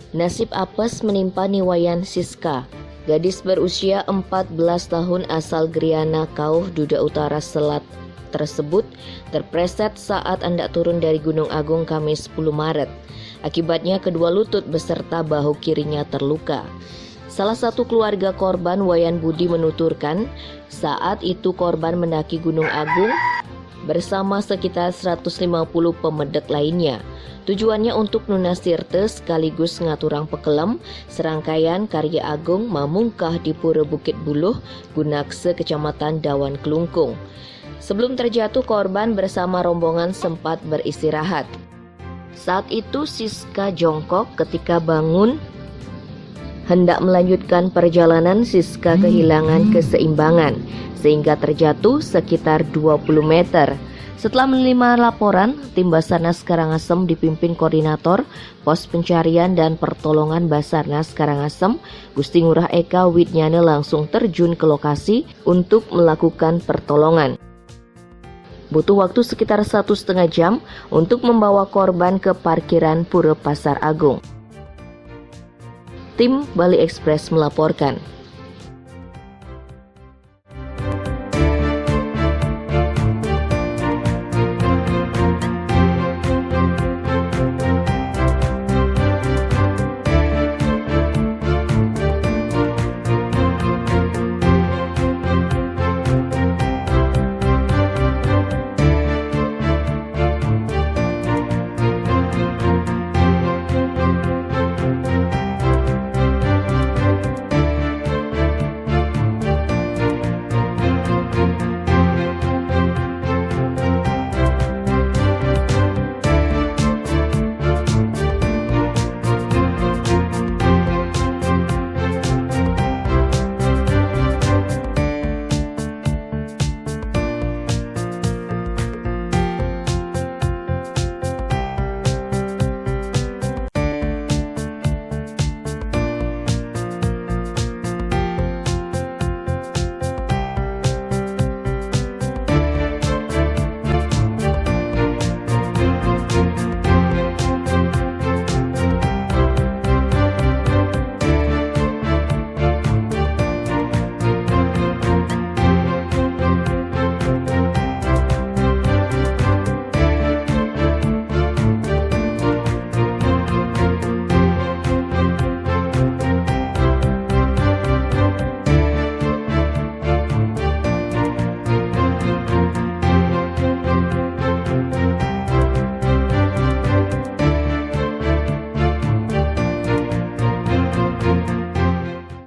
Nasib apes menimpa Niwayan Siska. Gadis berusia 14 tahun asal Griana Kauh, Duda Utara Selat tersebut terpleset saat hendak turun dari Gunung Agung Kamis 10 Maret. Akibatnya kedua lutut beserta bahu kirinya terluka. Salah satu keluarga korban, Wayan Budi, menuturkan saat itu korban mendaki Gunung Agung bersama sekitar 150 pemedek lainnya. Tujuannya untuk nunasirte sekaligus ngaturang pekelem serangkaian karya agung mamungkah di Pura Bukit Buluh, Gunakse, Kecamatan Dawan Kelungkung. Sebelum terjatuh, korban bersama rombongan sempat beristirahat. Saat itu Siska jongkok, ketika bangun hendak melanjutkan perjalanan, Siska kehilangan keseimbangan sehingga terjatuh sekitar 20 meter. Setelah menerima laporan, tim Basarnas Karangasem dipimpin Koordinator Pos Pencarian dan Pertolongan Basarnas Karangasem, Gusti Ngurah Eka Widnyana, langsung terjun ke lokasi untuk melakukan pertolongan. Butuh waktu sekitar 1,5 jam untuk membawa korban ke parkiran Pura Pasar Agung. Tim Bali Express melaporkan.